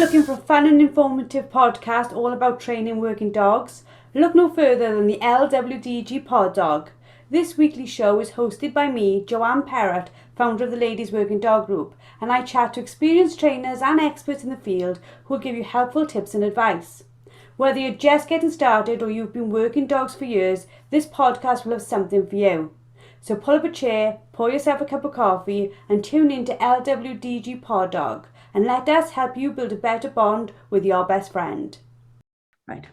Looking for a fun and informative podcast all about training working dogs? Look no further than the LWDG Pod Dog. This weekly show is hosted by me, Joanne Perrott, founder of the Ladies Working Dog Group, and I chat to experienced trainers and experts in the field who will give you helpful tips and advice. Whether you're just getting started or you've been working dogs for years, this podcast will have something for you. So pull up a chair, pour yourself a cup of coffee and tune in to LWDG Pod Dog. And let us help you build a better bond with your best friend. Right.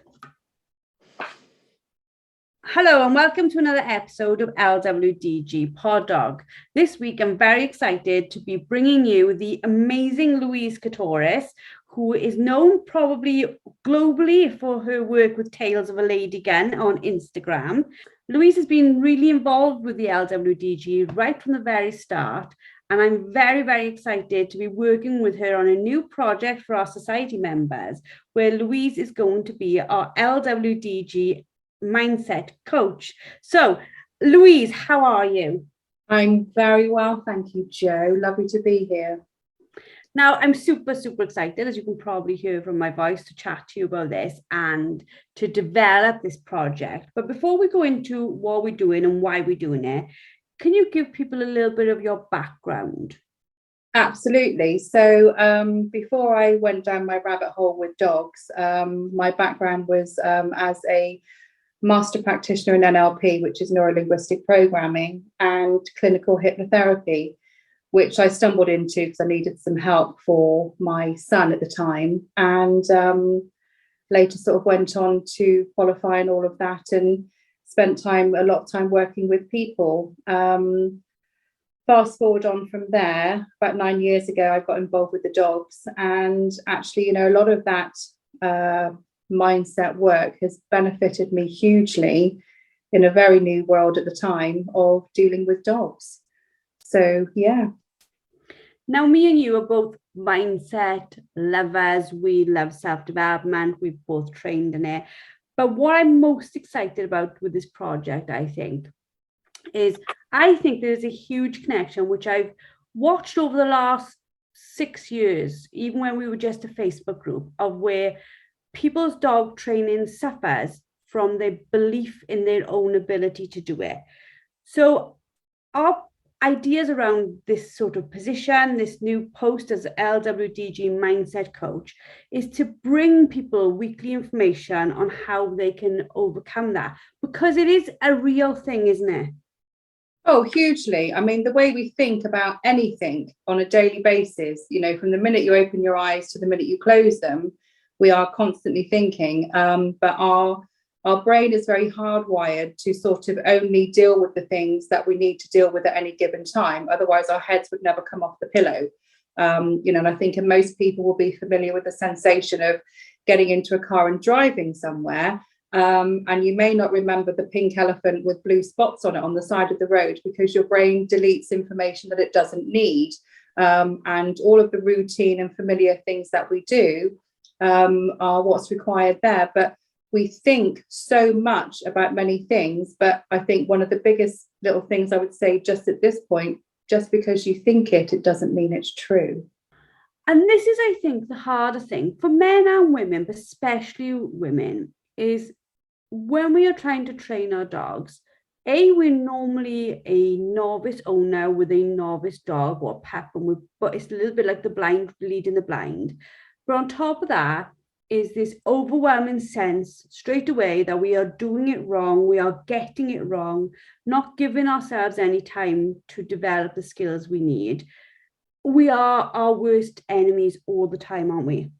Hello and welcome to another episode of LWDG Pod Dog. This week I'm very excited to be bringing you the amazing Louise Ktoris, who is known probably globally for her work with Tales of a Lady Gun on Instagram. Louise has been really involved with the LWDG right from the very start. And I'm very, very excited to be working with her on a new project for our society members, where Louise is going to be our LWDG mindset coach. So, Louise, how are you? I'm very well, thank you, Jo. Lovely to be here. Now, I'm super, super excited, as you can probably hear from my voice, to chat to you about this and to develop this project. But before we go into what we're doing and why we're doing it, can you give people a little bit of your background? Absolutely. So before I went down my rabbit hole with dogs, my background was as a master practitioner in NLP, which is neuro-linguistic programming, and clinical hypnotherapy, which I stumbled into because I needed some help for my son at the time. And later sort of went on to qualify and all of that, and spent a lot of time working with people. Fast forward on from there, about 9 years ago, I got involved with the dogs. And actually, a lot of that mindset work has benefited me hugely in a very new world at the time of dealing with dogs. So, yeah. Now, me and you are both mindset lovers. We love self-development. We've both trained in it. But what I'm most excited about with this project, I think there's a huge connection, which I've watched over the last 6 years, even when we were just a Facebook group, of where people's dog training suffers from their belief in their own ability to do it. So our ideas around this sort of position, this new post as LWDG mindset coach, is to bring people weekly information on how they can overcome that, because it is a real thing, isn't it? Oh, hugely. I mean, the way we think about anything on a daily basis, from the minute you open your eyes to the minute you close them, we are constantly thinking, but our brain is very hardwired to sort of only deal with the things that we need to deal with at any given time. Otherwise, our heads would never come off the pillow. And I think most people will be familiar with the sensation of getting into a car and driving somewhere. And you may not remember the pink elephant with blue spots on it on the side of the road, because your brain deletes information that it doesn't need. And all of the routine and familiar things that we do are what's required there. But we think so much about many things, but I think one of the biggest little things I would say just at this point, just because you think it doesn't mean it's true. And this is, I think, the harder thing for men and women, but especially women, is when we are trying to train our dogs, we're normally a novice owner with a novice dog or pup, but it's a little bit like the blind leading the blind. But on top of that, is this overwhelming sense straight away that we are doing it wrong, we are getting it wrong, not giving ourselves any time to develop the skills we need. We are our worst enemies all the time, aren't we?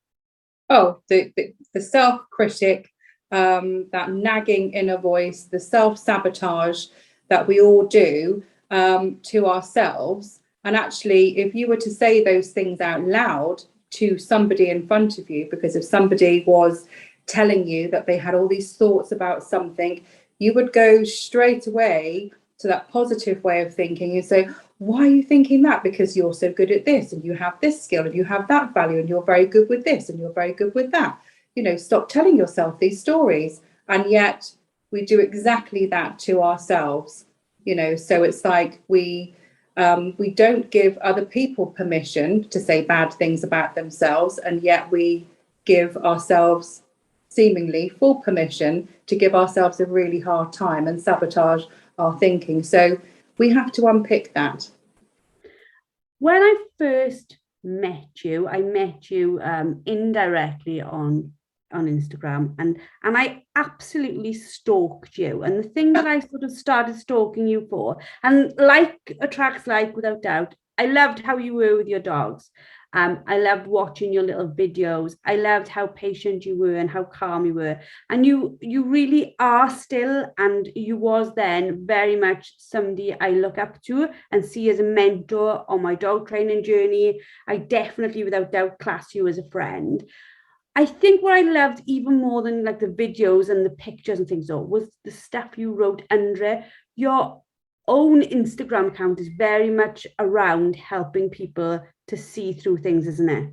Oh, the self-critic, that nagging inner voice, the self-sabotage that we all do to ourselves. And actually, if you were to say those things out loud to somebody in front of you, because if somebody was telling you that they had all these thoughts about something, you would go straight away to that positive way of thinking and say, why are you thinking that? Because you're so good at this, and you have this skill, and you have that value, and you're very good with this, and you're very good with that. stop telling yourself these stories. And yet we do exactly that to ourselves, so it's like we don't give other people permission to say bad things about themselves, and yet we give ourselves seemingly full permission to give ourselves a really hard time and sabotage our thinking. So we have to unpick that. When I first met you, I met you indirectly on Instagram, and I absolutely stalked you. And the thing that I sort of started stalking you for, and like attracts like, without doubt, I loved how you were with your dogs. I loved watching your little videos. I loved how patient you were and how calm you were. And you really are still, and you was then, very much somebody I look up to and see as a mentor on my dog training journey. I definitely, without doubt, class you as a friend. I think what I loved even more than like the videos and the pictures and things, though, was the stuff you wrote under it. Your own Instagram account is very much around helping people to see through things, isn't it?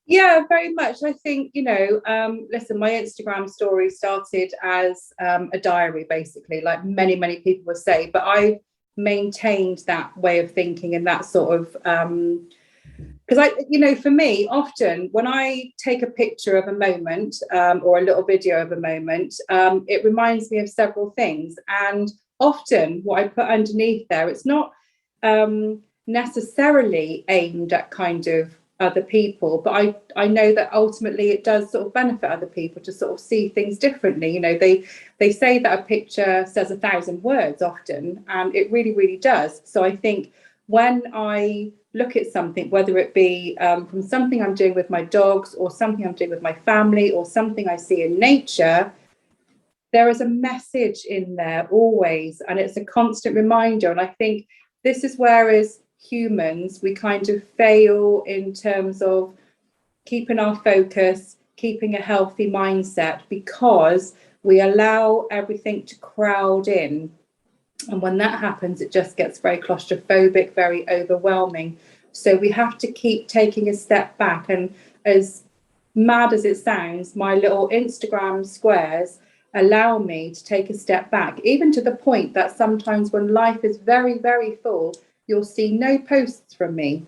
Yeah, very much. I think, listen, my Instagram story started as a diary, basically, like many, many people would say, but I maintained that way of thinking and that sort of, because for me, often when I take a picture of a moment or a little video of a moment, it reminds me of several things. And often what I put underneath there, it's not necessarily aimed at kind of other people, but I know that ultimately it does sort of benefit other people to sort of see things differently. They say that a picture says 1,000 words often, and it really, really does. So I think when I look at something, whether it be from something I'm doing with my dogs or something I'm doing with my family or something I see in nature, there is a message in there always, and it's a constant reminder. And I think this is where, as humans, we kind of fail in terms of keeping our focus, keeping a healthy mindset, because we allow everything to crowd in. And when that happens, it just gets very claustrophobic, very overwhelming. So we have to keep taking a step back. And as mad as it sounds, my little Instagram squares allow me to take a step back, even to the point that sometimes when life is very, very full, you'll see no posts from me,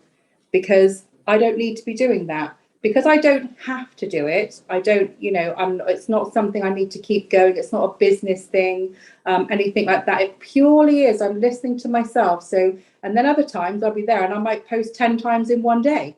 because I don't need to be doing that, because I don't have to do it. I don't, it's not something I need to keep going. It's not a business thing, anything like that. It purely is, I'm listening to myself. So, and then other times I'll be there and I might post 10 times in one day.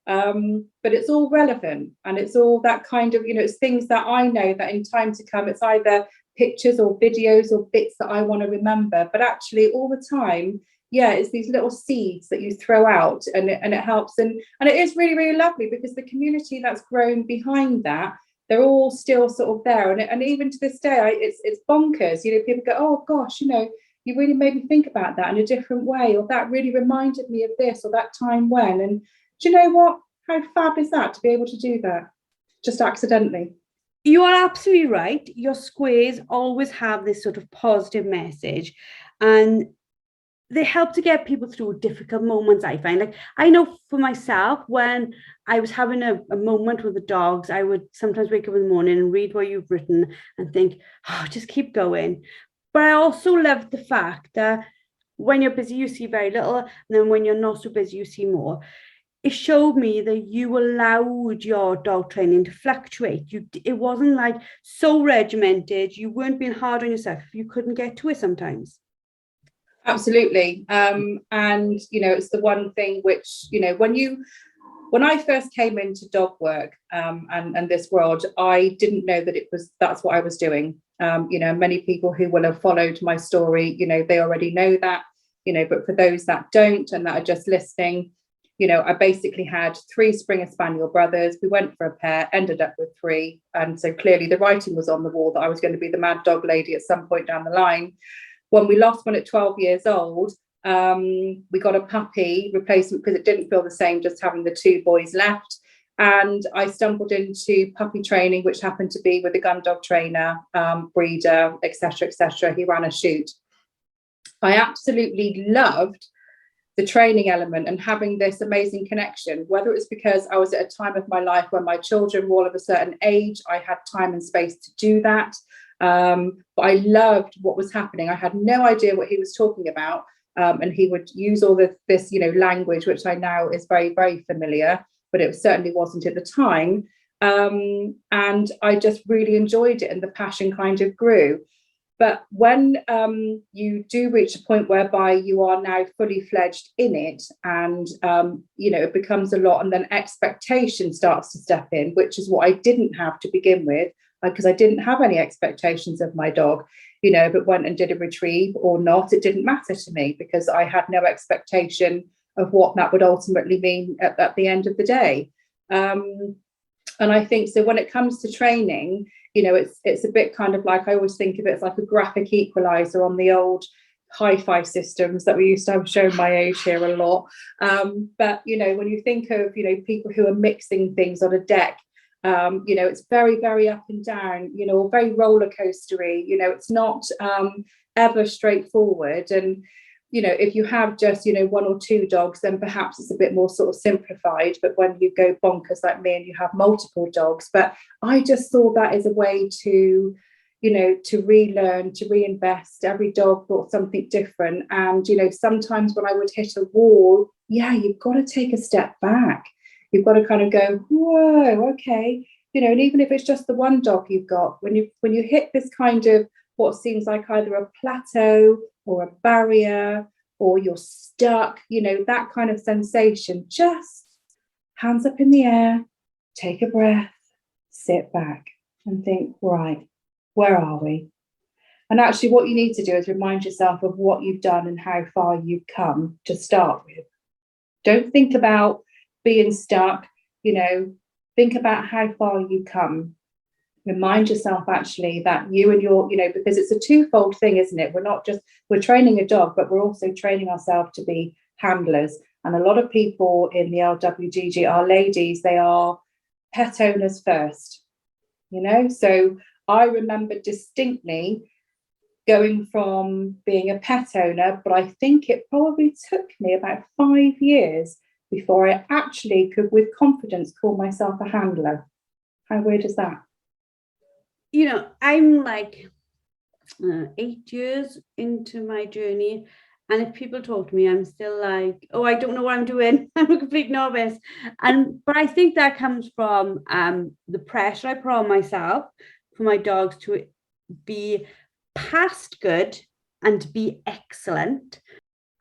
But it's all relevant, and it's all that kind of, it's things that I know that in time to come, it's either pictures or videos or bits that I want to remember. But actually all the time, yeah, it's these little seeds that you throw out, and it helps. And it is really, really lovely, because the community that's grown behind that, they're all still sort of there. And even to this day, it's bonkers. People go, oh gosh, you really made me think about that in a different way, or that really reminded me of this, or that time when. And do you know what? How fab is that to be able to do that just accidentally? You are absolutely right. Your squares always have this sort of positive message, and they help to get people through difficult moments, I find. Like, I know for myself, when I was having a moment with the dogs, I would sometimes wake up in the morning and read what you've written and think, oh, just keep going. But I also love the fact that when you're busy, you see very little. And then when you're not so busy, you see more. It showed me that you allowed your dog training to fluctuate. It wasn't like so regimented. You weren't being hard on yourself if you couldn't get to it sometimes. Absolutely. And it's the one thing which, when I first came into dog work and this world, I didn't know that that's what I was doing. Many people who will have followed my story, they already know that, but for those that don't and that are just listening, I basically had 3 Springer Spaniel brothers. We went for a pair, ended up with 3. And so clearly the writing was on the wall that I was going to be the mad dog lady at some point down the line. When we lost one at 12 years old, we got a puppy replacement, because it didn't feel the same just having the 2 boys left. And I stumbled into puppy training, which happened to be with a gun dog trainer, breeder, etc., etc. He ran a shoot. I absolutely loved the training element and having this amazing connection, whether it's because I was at a time of my life when my children were all of a certain age, I had time and space to do that. But I loved what was happening. I had no idea what he was talking about. And he would use all this, language, which I now is very, very familiar, but it certainly wasn't at the time. And I just really enjoyed it, and the passion kind of grew. But when you do reach a point whereby you are now fully fledged in it, and it becomes a lot, and then expectation starts to step in, which is what I didn't have to begin with, because I didn't have any expectations of my dog. If it went and did a retrieve or not, it didn't matter to me, because I had no expectation of what that would ultimately mean at the end of the day. And I think so when it comes to training, it's a bit kind of like, I always think of it as like a graphic equalizer on the old hi-fi systems that we used to have. Shown my age here a lot. But, when you think of, people who are mixing things on a deck, it's very, very up and down, very roller coastery, it's not ever straightforward. And, if you have just, one or two dogs, then perhaps it's a bit more sort of simplified. But when you go bonkers like me and you have multiple dogs, but I just saw that as a way to, to relearn, to reinvest. Every dog brought something different. And, sometimes when I would hit a wall, you've got to take a step back. You've got to kind of go, whoa, okay. And even if it's just the one dog you've got, when you hit this kind of what seems like either a plateau or a barrier, or you're stuck, that kind of sensation, just hands up in the air, take a breath, sit back and think, right, where are we? And actually what you need to do is remind yourself of what you've done and how far you've come to start with. Don't think about being stuck, think about how far you come. Remind yourself actually that you and your, because it's a twofold thing, isn't it? We're training a dog, but we're also training ourselves to be handlers. And a lot of people in the LWDG are ladies, they are pet owners first, So I remember distinctly going from being a pet owner, but I think it probably took me about 5 years before I actually could, with confidence, call myself a handler. How weird is that? I'm like 8 years into my journey, and if people talk to me, I'm still like, oh, I don't know what I'm doing. I'm a complete novice. But I think that comes from the pressure I put on myself for my dogs to be past good and to be excellent.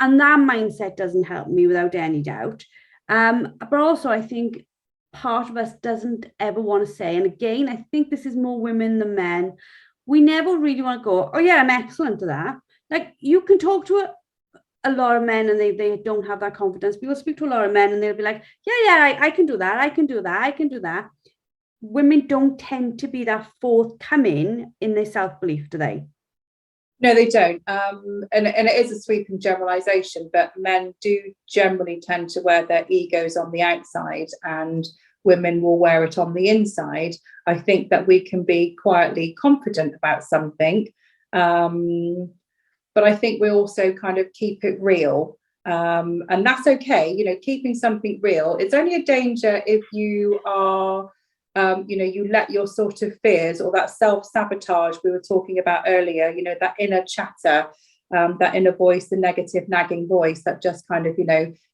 And that mindset doesn't help me, without any doubt. But also I think part of us doesn't ever want to say, and again, I think this is more women than men, we never really want to go, oh yeah, I'm excellent at that. Like, you can talk to a lot of men and they don't have that confidence. People speak to a lot of men and they'll be like, I can do that, I can do that. Women don't tend to be that forthcoming in their self-belief, do they? No, they don't. And it is a sweeping generalization, but men do generally tend to wear their egos on the outside and women will wear it on the inside. I think that we can be quietly confident about something, but I think we also kind of keep it real. And that's okay, keeping something real. It's only a danger if you are you let your sort of fears or that self-sabotage we were talking about earlier, that inner chatter, that inner voice, the negative nagging voice that just kind of,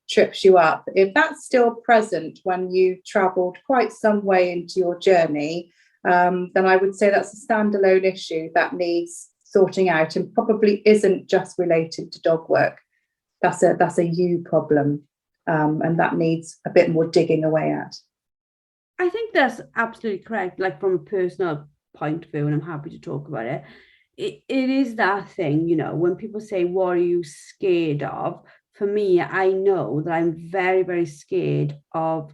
trips you up. If that's still present when you traveled quite some way into your journey, then I would say that's a standalone issue that needs sorting out and probably isn't just related to dog work. That's a you problem, and that needs a bit more digging away at. I think that's absolutely correct. Like, from a personal point of view, and I'm happy to talk about it, it is that thing, when people say, what are you scared of? For me, I know that I'm very, very scared of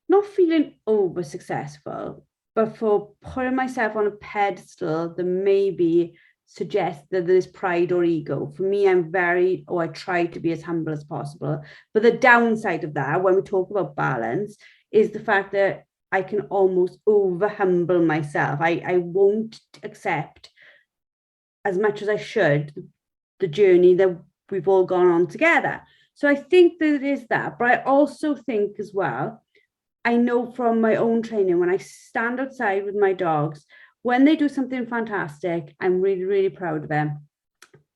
not feeling over successful, but for putting myself on a pedestal that maybe suggests that there's pride or ego. For me, I try to be as humble as possible. But the downside of that, when we talk about balance, is the fact that I can almost over humble myself. I won't accept, as much as I should, the journey that we've all gone on together. So I think that it is that, but I also think as well, I know from my own training, when I stand outside with my dogs, when they do something fantastic, I'm really, really proud of them.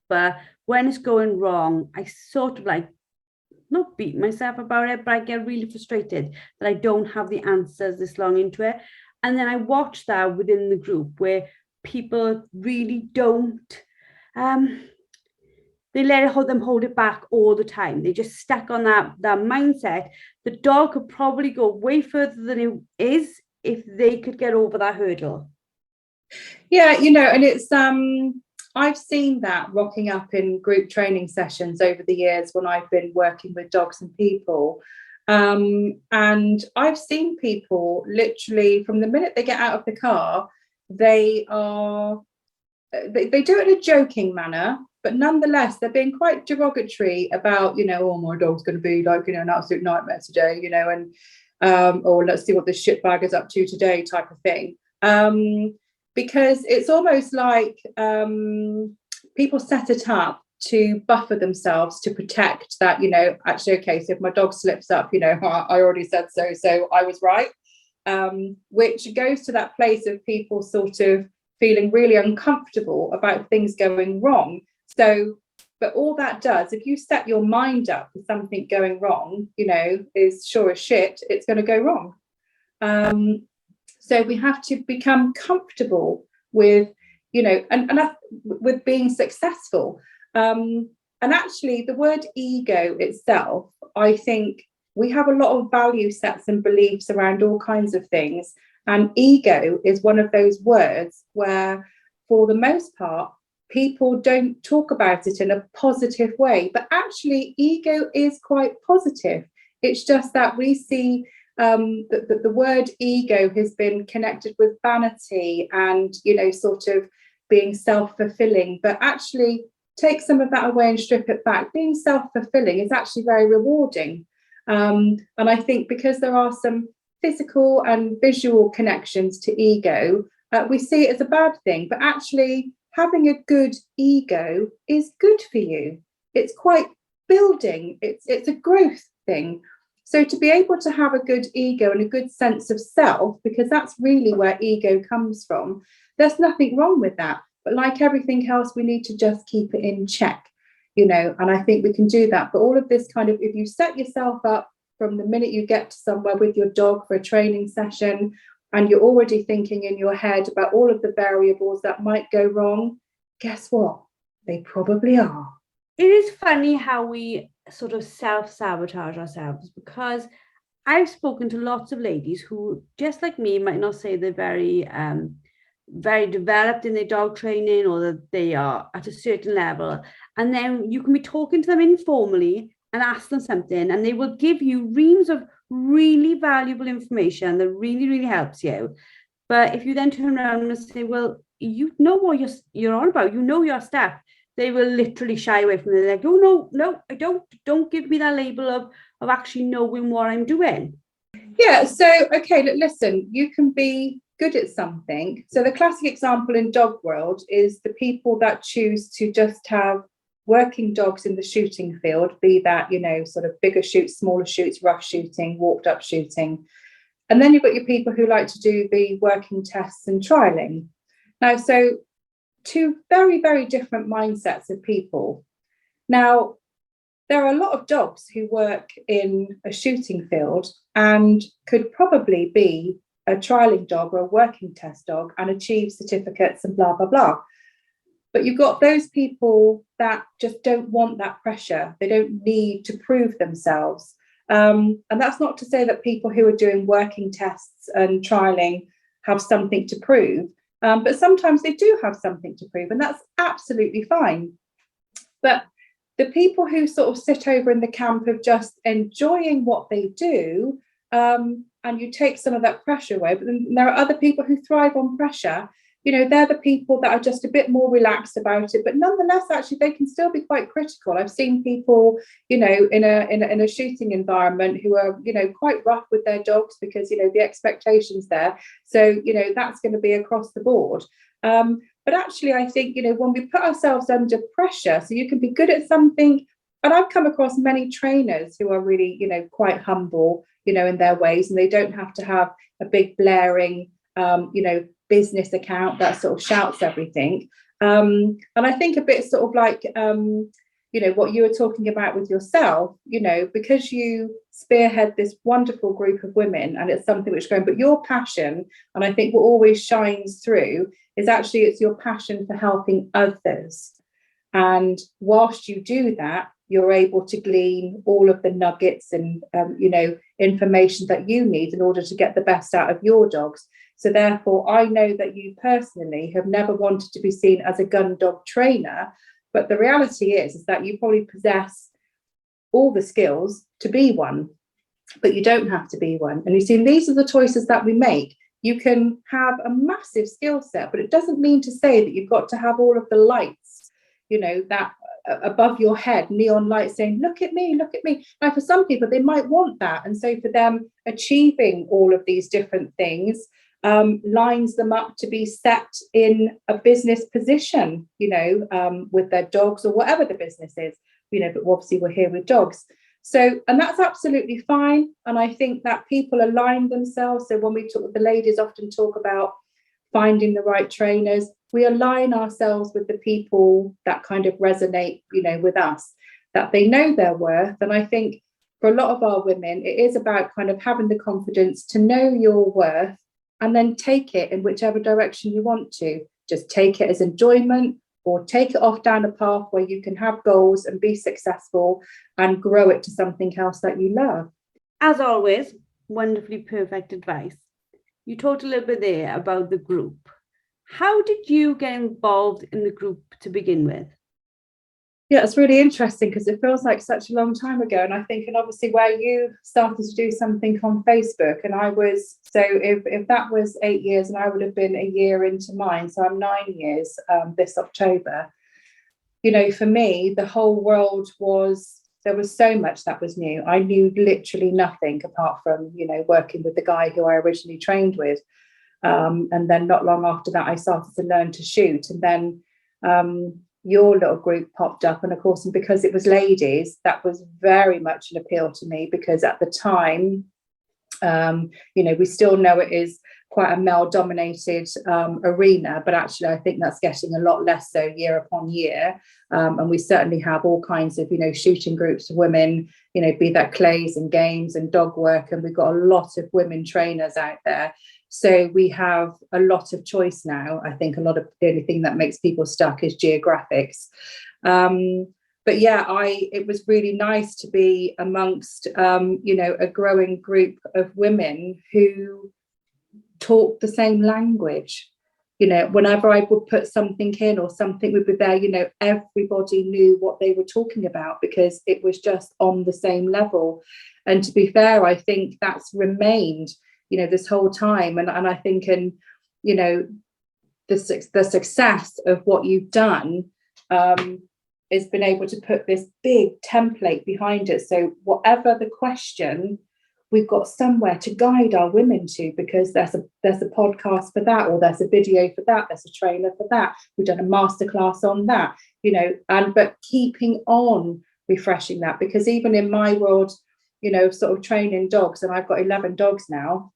But when it's going wrong, I sort of like not beat myself about it, but I get really frustrated that I don't have the answers this long into it. And then I watch that within the group where people really don't they them hold it back all the time. They just stuck on that mindset. The dog could probably go way further than it is if they could get over that hurdle. Yeah, and it's I've seen that rocking up in group training sessions over the years when I've been working with dogs and people. And I've seen people literally from the minute they get out of the car, they do it in a joking manner, but nonetheless, they're being quite derogatory about, oh, my dog's going to be like, an absolute nightmare today, and or let's see what this shitbag is up to today type of thing. Because it's almost like people set it up to buffer themselves to protect that, actually, okay, so if my dog slips up, I already said so I was right, which goes to that place of people sort of feeling really uncomfortable about things going wrong. So, but all that does, if you set your mind up for something going wrong, is sure as shit, it's going to go wrong. So we have to become comfortable with, with being successful. And actually, the word ego itself, I think we have a lot of value sets and beliefs around all kinds of things. And ego is one of those words where, for the most part, people don't talk about it in a positive way. But actually, ego is quite positive. It's just that we see the word ego has been connected with vanity and, sort of being self-fulfilling. But actually, take some of that away and strip it back. Being self-fulfilling is actually very rewarding. And I think because there are some physical and visual connections to ego, we see it as a bad thing. But actually, having a good ego is good for you. It's quite building. It's a growth thing. So to be able to have a good ego and a good sense of self, because that's really where ego comes from, there's nothing wrong with that. But like everything else, we need to just keep it in check, and I think we can do that. But all of this kind of, if you set yourself up from the minute you get to somewhere with your dog for a training session, and you're already thinking in your head about all of the variables that might go wrong, guess what? They probably are. It is funny how we sort of self-sabotage ourselves, because I've spoken to lots of ladies who, just like me, might not say they're very developed in their dog training or that they are at a certain level. And then you can be talking to them informally and ask them something, and they will give you reams of really valuable information that really, really helps you. But if you then turn around and say, well, you know what you're on about, your stuff, they will literally shy away from it. They're like, oh, no, I don't give me that label of actually knowing what I'm doing. Yeah, so, okay, listen, you can be good at something. So the classic example in dog world is the people that choose to just have working dogs in the shooting field, be that, sort of bigger shoots, smaller shoots, rough shooting, walked up shooting. And then you've got your people who like to do the working tests and trialing. Now, so two very, very different mindsets of people. Now, there are a lot of dogs who work in a shooting field and could probably be a trialing dog or a working test dog and achieve certificates and blah, blah, blah. But you've got those people that just don't want that pressure. They don't need to prove themselves. And that's not to say that people who are doing working tests and trialing have something to prove. But sometimes they do have something to prove, and that's absolutely fine. But the people who sort of sit over in the camp of just enjoying what they do, and you take some of that pressure away, but then there are other people who thrive on pressure. They're the people that are just a bit more relaxed about it, but nonetheless, actually, they can still be quite critical. I've seen people, in a shooting environment who are, quite rough with their dogs because, the expectations there. So, that's going to be across the board. But actually, I think, when we put ourselves under pressure, so you can be good at something And I've come across many trainers who are really, quite humble, in their ways, and they don't have to have a big blaring, business account that sort of shouts everything. And I think a bit sort of like, what you were talking about with yourself, because you spearhead this wonderful group of women, and it's something which going, but your passion, and I think what always shines through is actually it's your passion for helping others. And whilst you do that, you're able to glean all of the nuggets and, information that you need in order to get the best out of your dogs. So therefore, I know that you personally have never wanted to be seen as a gun dog trainer, but the reality is that you probably possess all the skills to be one, but you don't have to be one. And you see, these are the choices that we make. You can have a massive skill set, but it doesn't mean to say that you've got to have all of the lights, that above your head, neon lights saying, look at me, look at me. Now, for some people, they might want that. And so for them, achieving all of these different things lines them up to be set in a business position, with their dogs or whatever the business is, but obviously we're here with dogs. So, and that's absolutely fine. And I think that people align themselves. So when we talk, the ladies often talk about finding the right trainers, we align ourselves with the people that kind of resonate, with us, that they know their worth. And I think for a lot of our women, it is about kind of having the confidence to know your worth and then take it in whichever direction you want to. Just take it as enjoyment, or take it off down a path where you can have goals and be successful and grow it to something else that you love. As always, wonderfully perfect advice. You talked a little bit there about the group. How did you get involved in the group to begin with? Yeah, it's really interesting because it feels like such a long time ago. And I think, and obviously where you started to do something on Facebook, and I was, so if that was 8 years, and I would have been a year into mine, so I'm 9 years this October. For me, the whole world there was so much that was new. I knew literally nothing apart from, working with the guy who I originally trained with. And then not long after that, I started to learn to shoot. And then your little group popped up. And of course, and because it was ladies, that was very much an appeal to me, because at the time, we still know it is quite a male dominated arena, but actually I think that's getting a lot less so year upon year. And we certainly have all kinds of, shooting groups of women, be that clays and games and dog work. And we've got a lot of women trainers out there. So we have a lot of choice now. I think a lot of the only thing that makes people stuck is geographics. But yeah, it was really nice to be amongst, a growing group of women who talk the same language. Whenever I would put something in or something would be there, everybody knew what they were talking about because it was just on the same level. And to be fair, I think that's remained, this whole time. And I think, the success of what you've done is been able to put this big template behind it. So whatever the question, we've got somewhere to guide our women to, because there's a podcast for that, or there's a video for that, there's a trailer for that. We've done a masterclass on that, but keeping on refreshing that, because even in my world, sort of training dogs, and I've got 11 dogs now,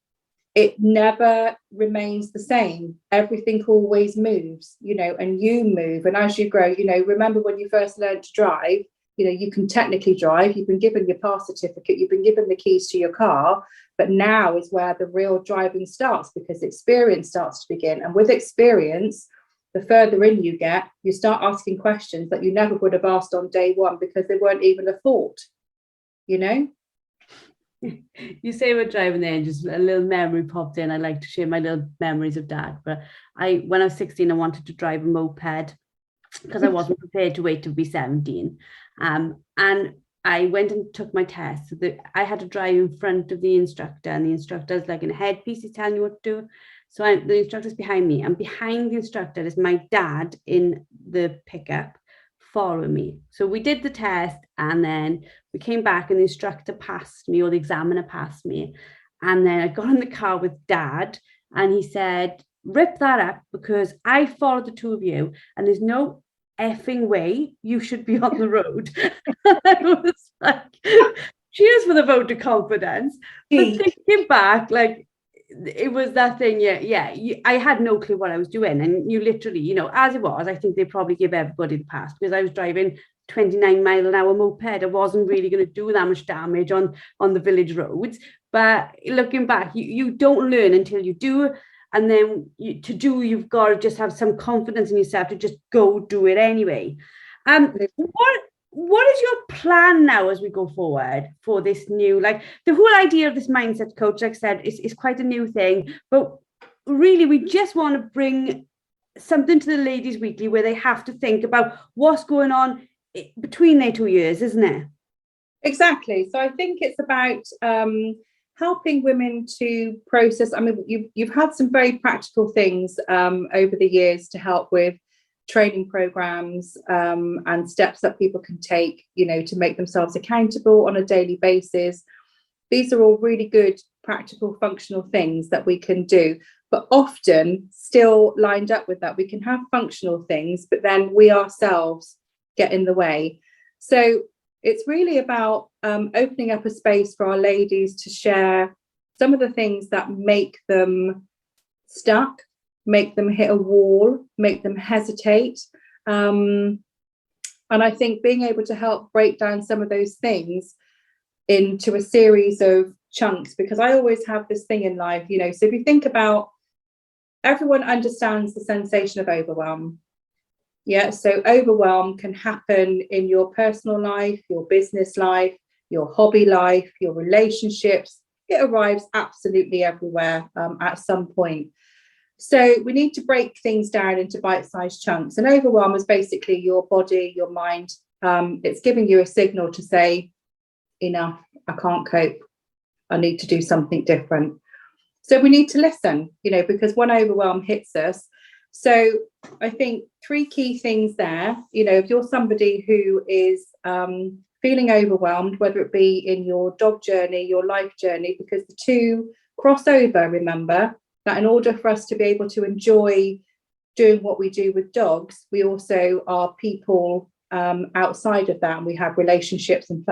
it never remains the same. Everything always moves, and you move. And as you grow, remember when you first learned to drive, you can technically drive, you've been given your pass certificate, you've been given the keys to your car, but now is where the real driving starts, because experience starts to begin. And with experience, the further in you get, you start asking questions that you never would have asked on day one because they weren't even a thought, You say we're driving there, and just a little memory popped in. I like to share my little memories of Dad. But when I was 16, I wanted to drive a moped because I wasn't prepared to wait to be 17. And I went and took my test. So I had to drive in front of the instructor, and the instructor's like in a headpiece, he's telling you what to do. So the instructor's behind me, and behind the instructor is my dad in the pickup following me. So we did the test, and then we came back, and the instructor passed me, or the examiner passed me. And then I got in the car with Dad, and he said, rip that up, because I followed the two of you, and there's no effing way you should be on the road. I was like, cheers for the vote of confidence. But thinking back, like, it was that thing, I had no clue what I was doing. And you literally, you know, as it was, I think they probably give everybody the pass because I was driving 29-mile-an-hour moped. I wasn't really going to do that much damage on the village roads. But looking back, you don't learn until you do. And then you've got to just have some confidence in yourself to just go do it anyway. What is your plan now as we go forward for this new, like the whole idea of this mindset coach, like I said, is quite a new thing, but really we just want to bring something to the Ladies Weekly where they have to think about what's going on between their 2 years, isn't it? Exactly. So I think it's about helping women to process. I mean, you've had some very practical things over the years to help with training programs and steps that people can take, you know, to make themselves accountable on a daily basis. These are all really good, practical, functional things that we can do. But often still lined up with that, we can have functional things, but then we ourselves get in the way. So it's really about opening up a space for our ladies to share some of the things that make them stuck, make them hit a wall, make them hesitate. And I think being able to help break down some of those things into a series of chunks, because I always have this thing in life, you know, so if you think about, everyone understands the sensation of overwhelm. Yeah, so overwhelm can happen in your personal life, your business life, your hobby life, your relationships. It arrives absolutely everywhere at some point. So we need to break things down into bite-sized chunks. And overwhelm is basically your body, your mind. It's giving you a signal to say, enough, I can't cope. I need to do something different. So we need to listen, you know, because when overwhelm hits us. So I think 3 key things there, you know, if you're somebody who is feeling overwhelmed, whether it be in your dog journey, your life journey, because the two cross over, remember, that in order for us to be able to enjoy doing what we do with dogs, we also are people outside of that. And we have relationships and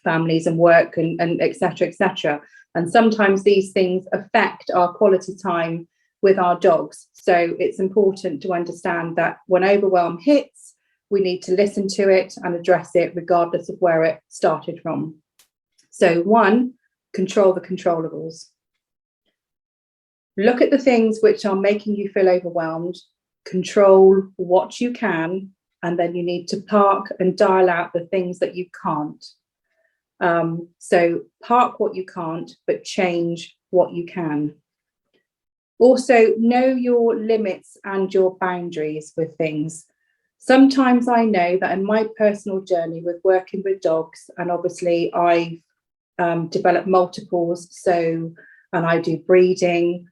families and work and et cetera, et cetera. And sometimes these things affect our quality time with our dogs. So it's important to understand that when overwhelm hits, we need to listen to it and address it regardless of where it started from. So 1, control the controllables. Look at the things which are making you feel overwhelmed, control what you can, and then you need to park and dial out the things that you can't. So park what you can't, but change what you can. Also, know your limits and your boundaries with things. Sometimes I know that in my personal journey with working with dogs, and obviously I've developed multiples, and I do breeding,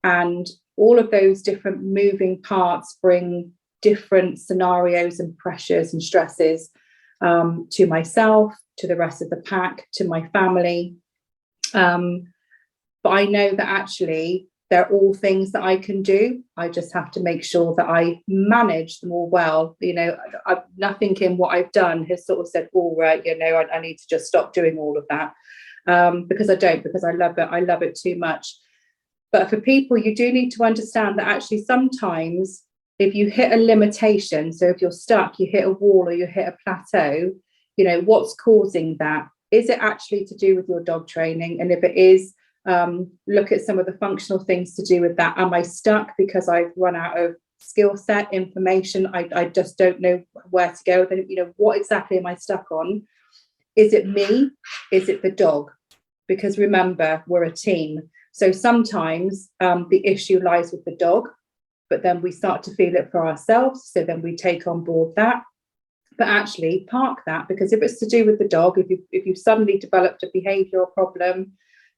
and all of those different moving parts bring different scenarios and pressures and stresses to myself, to the rest of the pack, to my family. But I know that actually they're all things that I can do. I just have to make sure that I manage them all well. You know, nothing in what I've done has sort of said, all right, you know, I need to just stop doing all of that. Because I don't, because I love it. I love it too much. But for people, you do need to understand that actually sometimes if you hit a limitation, so if you're stuck, you hit a wall or you hit a plateau, you know, what's causing that? Is it actually to do with your dog training? And if it is, look at some of the functional things to do with that. Am I stuck because I've run out of skill set, information? I just don't know where to go. Then, you know, what exactly am I stuck on? Is it me? Is it the dog? Because remember, we're a team. So sometimes the issue lies with the dog, but then we start to feel it for ourselves. So then we take on board that. But actually park that, because if it's to do with the dog, if you've suddenly developed a behavioural problem,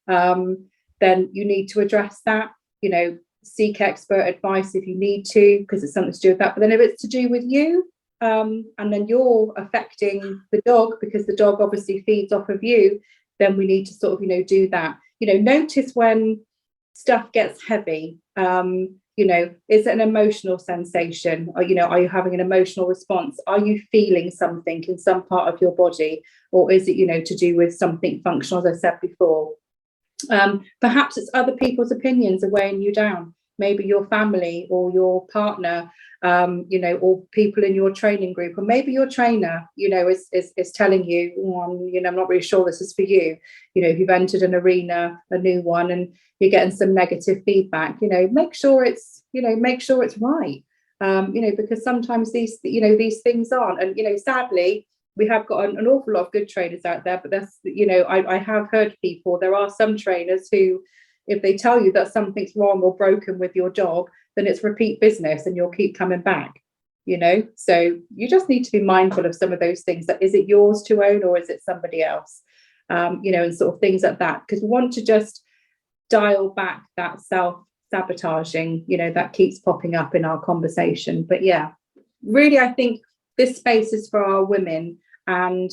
then you need to address that. You know, seek expert advice if you need to, because it's something to do with that. But then if it's to do with you, and then you're affecting the dog because the dog obviously feeds off of you, then we need to sort of, you know, do that. You know, notice when stuff gets heavy. You You know, is it an emotional sensation? Or, you know, are you having an emotional response? Are you feeling something in some part of your body? Or is it, you know, to do with something functional, as I said before? Perhaps it's other people's opinions are weighing you down. Maybe your family or your partner, you know, or people in your training group, or maybe your trainer, you know, is telling you, oh, you know, I'm not really sure this is for you. You know, if you've entered an arena, a new one, and you're getting some negative feedback, you know, make sure it's right. You know, because sometimes these things aren't. And, you know, sadly, we have got an awful lot of good trainers out there, but that's, you know, I have heard people, there are some trainers who, if they tell you that something's wrong or broken with your dog, then it's repeat business and you'll keep coming back, you know. So you just need to be mindful of some of those things. That is it yours to own, or is it somebody else? You know, and sort of things like that, because we want to just dial back that self-sabotaging, you know, that keeps popping up in our conversation. But yeah, really, I think this space is for our women, and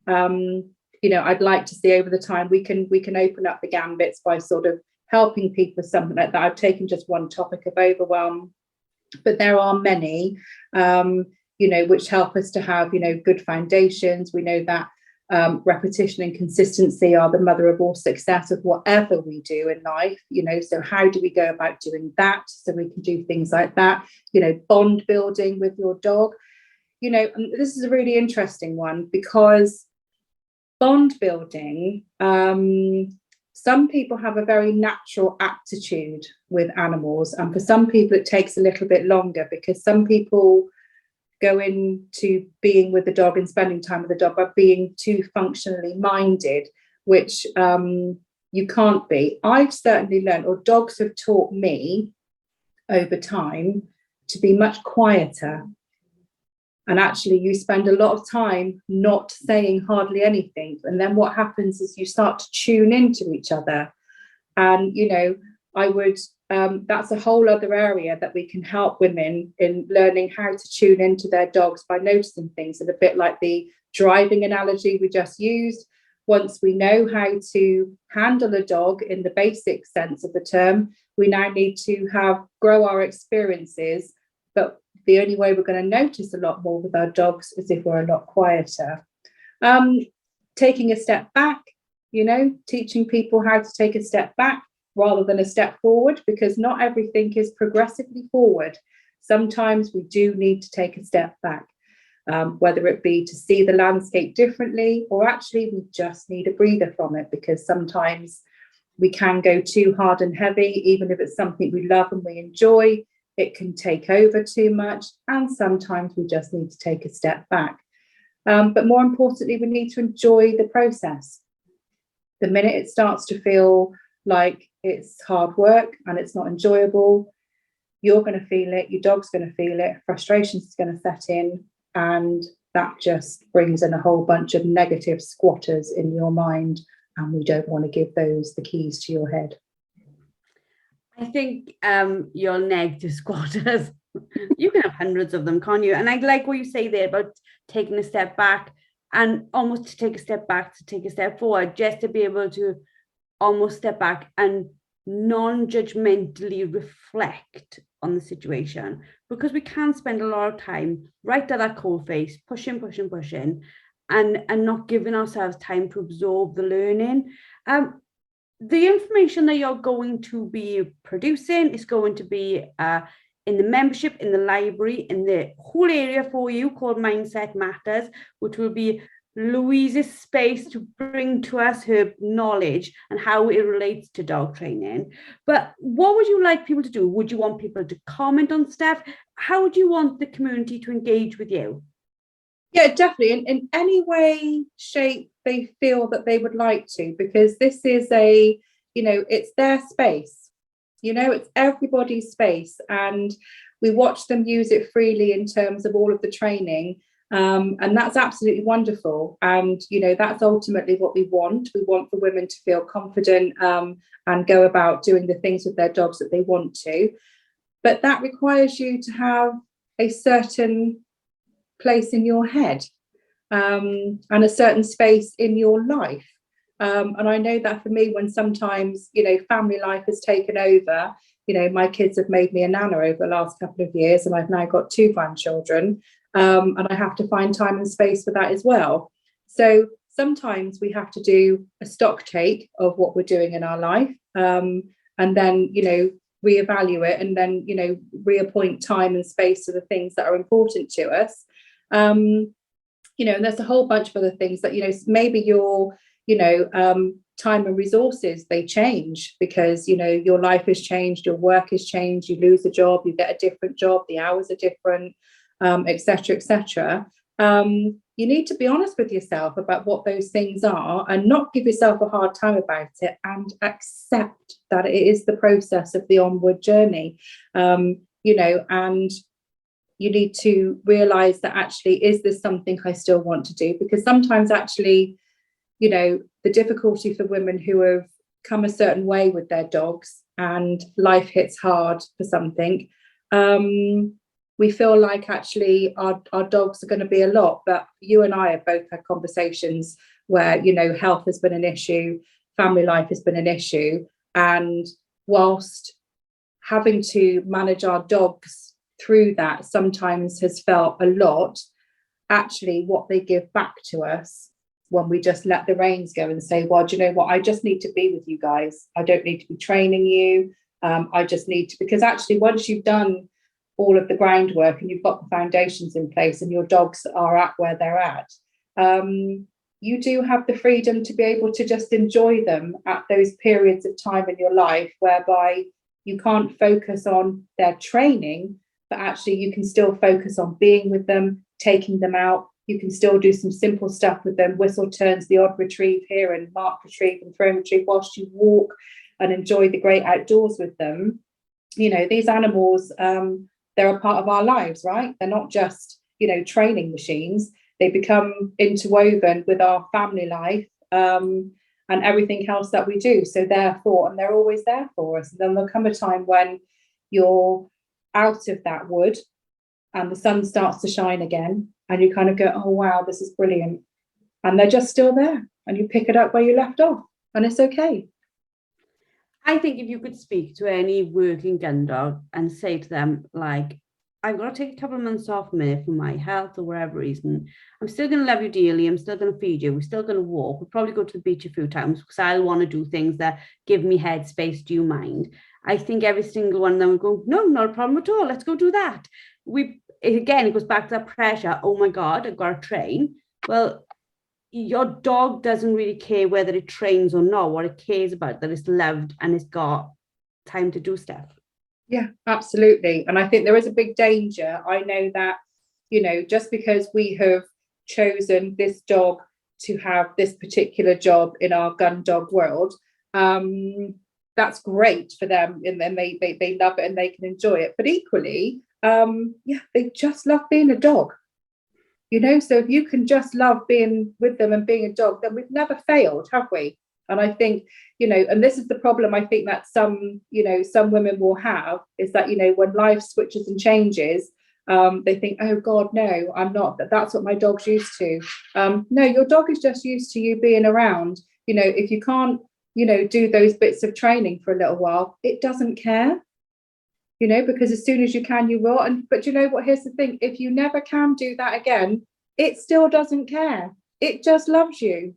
you know, I'd like to see over the time we can open up the gambits by sort of helping people with something like that. I've taken just one topic of overwhelm, but there are many, you know, which help us to have, you know, good foundations. We know that repetition and consistency are the mother of all success of whatever we do in life, you know. So how do we go about doing that? So we can do things like that, you know, bond building with your dog, you know. And this is a really interesting one, because bond building, some people have a very natural aptitude with animals, and for some people it takes a little bit longer, because some people go into being with the dog and spending time with the dog by being too functionally minded, which you can't be. I've certainly learned, or dogs have taught me over time, to be much quieter. And actually, you spend a lot of time not saying hardly anything. And then what happens is you start to tune into each other. And, you know, I would, that's a whole other area that we can help women in learning how to tune into their dogs by noticing things. And a bit like the driving analogy we just used, once we know how to handle a dog in the basic sense of the term, we now need to grow our experiences. But the only way we're going to notice a lot more with our dogs is if we're a lot quieter. Taking a step back, you know, teaching people how to take a step back rather than a step forward, because not everything is progressively forward. Sometimes we do need to take a step back, whether it be to see the landscape differently, or actually we just need a breather from it, because sometimes we can go too hard and heavy, even if it's something we love and we enjoy. It can take over too much, and sometimes we just need to take a step back. But more importantly, we need to enjoy the process. The minute it starts to feel like it's hard work and it's not enjoyable, you're going to feel it, your dog's going to feel it, frustration is going to set in, and that just brings in a whole bunch of negative squatters in your mind, and we don't want to give those the keys to your head. I think your negative squatters, you can have hundreds of them, can't you? And I like what you say there about taking a step back, and almost to take a step back to take a step forward, just to be able to almost step back and non-judgmentally reflect on the situation, because we can spend a lot of time right at that cold face, pushing, and not giving ourselves time to absorb the learning. The information that you're going to be producing is going to be in the membership, in the library, in the whole area for you called Mindset Matters, which will be Louise's space to bring to us her knowledge and how it relates to dog training. But what would you like people to do? Would you want people to comment on stuff? How would you want the community to engage with you? Yeah, definitely. In any way, shape they feel that they would like to, because this is it's their space, it's everybody's space. And we watch them use it freely in terms of all of the training. And that's absolutely wonderful. And, that's ultimately what we want. We want for women to feel confident and go about doing the things with their dogs that they want to. But that requires you to have a certain place in your head and a certain space in your life. And I know that for me, when sometimes, family life has taken over, my kids have made me a nana over the last couple of years, and I've now got 2 grandchildren, and I have to find time and space for that as well. So sometimes we have to do a stock take of what we're doing in our life, and then, reevaluate, and then, reappoint time and space to the things that are important to us. And there's a whole bunch of other things that, maybe your, time and resources, they change because, your life has changed, your work has changed, you lose a job, you get a different job, the hours are different, etc., etc. You need to be honest with yourself about what those things are and not give yourself a hard time about it, and accept that it is the process of the onward journey. And you need to realize that actually, is this something I still want to do? Because sometimes actually, the difficulty for women who have come a certain way with their dogs and life hits hard for something, we feel like actually our dogs are going to be a lot. But you and I have both had conversations where, health has been an issue, family life has been an issue. And whilst having to manage our dogs through that sometimes has felt a lot, actually what they give back to us when we just let the reins go and say, well, do you know what, I just need to be with you guys. I don't need to be training you. I just need to, because actually once you've done all of the groundwork and you've got the foundations in place and your dogs are at where they're at, you do have the freedom to be able to just enjoy them at those periods of time in your life whereby you can't focus on their training, but actually you can still focus on being with them, taking them out. You can still do some simple stuff with them, whistle turns, the odd retrieve here and mark retrieve and throw retrieve whilst you walk and enjoy the great outdoors with them. These animals, they're a part of our lives, right? They're not just, training machines. They become interwoven with our family life and everything else that we do. So therefore, and they're always there for us. And then there'll come a time when you're out of that wood and the sun starts to shine again, and you kind of go, oh, wow, this is brilliant. And they're just still there. And you pick it up where you left off. And it's okay. I think if you could speak to any working gun dog and say to them, like, I've got to take a couple of months off me for my health or whatever reason, I'm still going to love you dearly. I'm still going to feed you. We're still going to walk. We'll probably go to the beach a few times because I'll want to do things that give me headspace. Do you mind? I think every single one of them would go, no, not a problem at all. Let's go do that. It goes back to that pressure. Oh my God, I've got to train. Well, your dog doesn't really care whether it trains or not. What it cares about, that it's loved and it's got time to do stuff. Yeah, absolutely. And I think there is a big danger. I know that, just because we have chosen this dog to have this particular job in our gun dog world, that's great for them, and then they love it and they can enjoy it. But equally, they just love being a dog. So if you can just love being with them and being a dog, then we've never failed, have we? And I think, and this is the problem I think that some women will have, is that, when life switches and changes, they think, oh God, no, I'm not, that's what my dog's used to. No, your dog is just used to you being around. If you can't, do those bits of training for a little while, it doesn't care. Because as soon as you can, you will. But you know what? Here's the thing. If you never can do that again, it still doesn't care. It just loves you.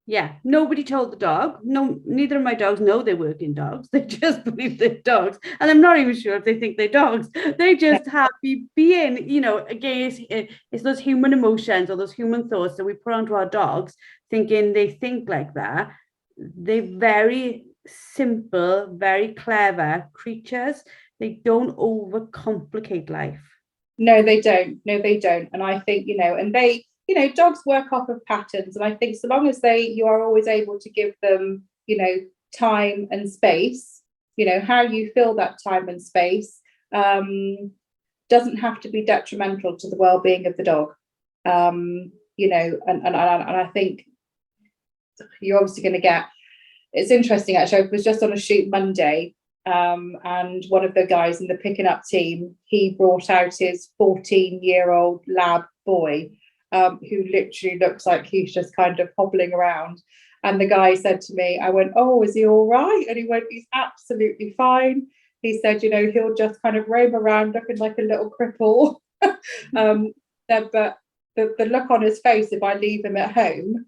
Yeah, nobody told the dog. No, neither of my dogs know they're working dogs. They just believe they're dogs. And I'm not even sure if they think they're dogs. They're just happy being, again, it's those human emotions or those human thoughts that we put onto our dogs, thinking they think like that. They're very simple, very clever creatures. They don't overcomplicate life. No, they don't. And I think, and they, dogs work off of patterns. And I think so long as you are always able to give them, time and space, how you fill that time and space doesn't have to be detrimental to the well-being of the dog. And I think you're obviously going to get, it's interesting actually, I was just on a shoot Monday, and one of the guys in the picking up team, he brought out his 14-year-old lab boy, who literally looks like he's just kind of hobbling around. And the guy said to me, I went, oh, is he all right? And he went, he's absolutely fine. He said, you know, he'll just kind of roam around looking like a little cripple. But the look on his face, if I leave him at home,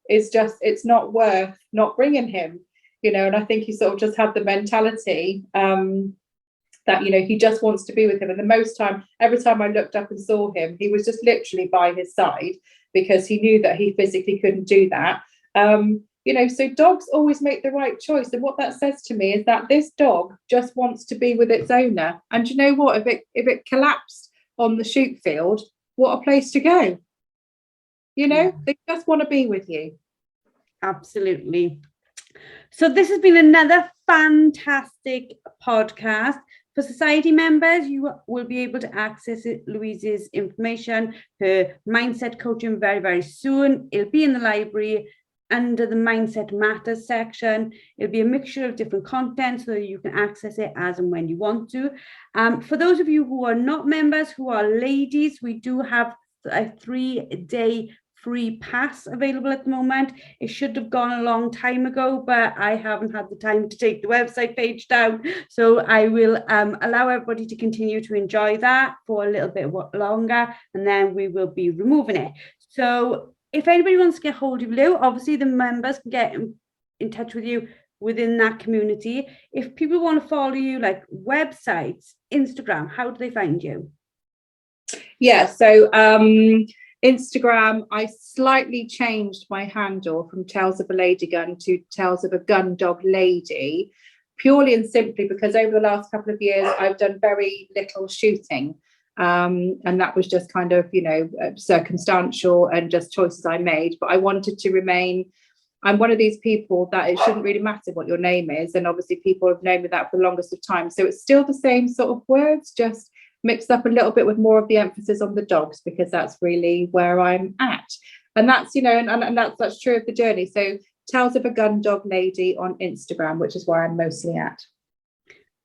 is just, it's not worth not bringing him, you know. And I think he sort of just had the mentality that, you know, he just wants to be with him. And the most time, every time I looked up and saw him, he was just literally by his side, because he knew that he physically couldn't do that. You know, so dogs always make the right choice. And what that says to me is that this dog just wants to be with its owner. And you know what, if it collapsed on the shoot field, what a place to go. You know, they just want to be with you. Absolutely. So this has been another fantastic podcast. For society members, you will be able to access Louise's information, her mindset coaching very, very soon. It'll be in the library under the Mindset Matters section. It'll be a mixture of different content so you can access it as and when you want to. For those of you who are not members, who are ladies, we do have a 3-day free pass available at the moment. It should have gone a long time ago, but I haven't had the time to take the website page down. So I will allow everybody to continue to enjoy that for a little bit longer, and then we will be removing it. So if anybody wants to get hold of Lou, obviously the members can get in touch with you within that community. If people want to follow you, like websites, Instagram, how do they find you? Yeah, so Instagram, I slightly changed my handle from Tales of a Lady Gun to Tales of a Gun Dog Lady, purely and simply because over the last couple of years I've done very little shooting, and that was just kind of, you know, circumstantial and just choices I made. But I wanted to remain, I'm one of these people that it shouldn't really matter what your name is, and obviously people have known me that for the longest of time, so it's still the same sort of words, just mixed up a little bit with more of the emphasis on the dogs, because that's really where I'm at. And that's, you know, and that's true of the journey. So Tales of a Gun Dog Lady on Instagram, which is where I'm mostly at.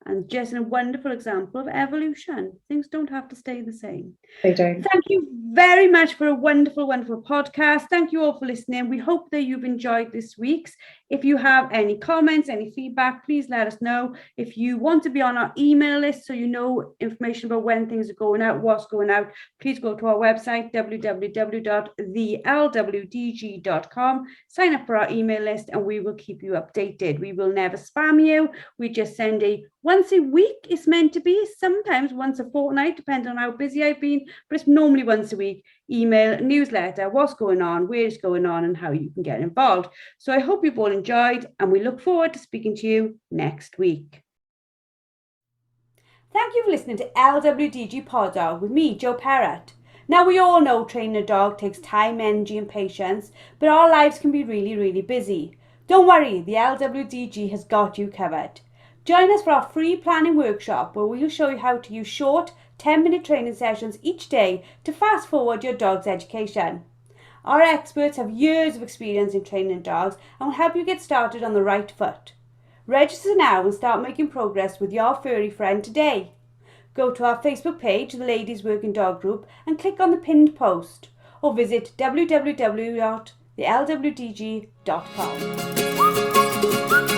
And just a wonderful example of evolution. Things don't have to stay the same. They don't. Thank you very much for a wonderful, wonderful podcast. Thank you all for listening. We hope that you've enjoyed this week's. If you have any comments, any feedback, please let us know. If you want to be on our email list so you know information about when things are going out, what's going out, please go to our website, www.thelwdg.com. Sign up for our email list and we will keep you updated. We will never spam you. We just send a once a week is meant to be, sometimes once a fortnight, depending on how busy I've been, but it's normally once a week, email, newsletter, what's going on, where it's going on, and how you can get involved. So I hope you've all enjoyed, and we look forward to speaking to you next week. Thank you for listening to LWDG Pod Dog with me, Jo Parrott. Now, we all know training a dog takes time, energy, and patience, but our lives can be really, really busy. Don't worry, the LWDG has got you covered. Join us for our free planning workshop where we'll show you how to use short 10-minute training sessions each day to fast forward your dog's education. Our experts have years of experience in training dogs and will help you get started on the right foot. Register now and start making progress with your furry friend today. Go to our Facebook page, the Ladies Working Dog Group, and click on the pinned post, or visit www.thelwdg.com.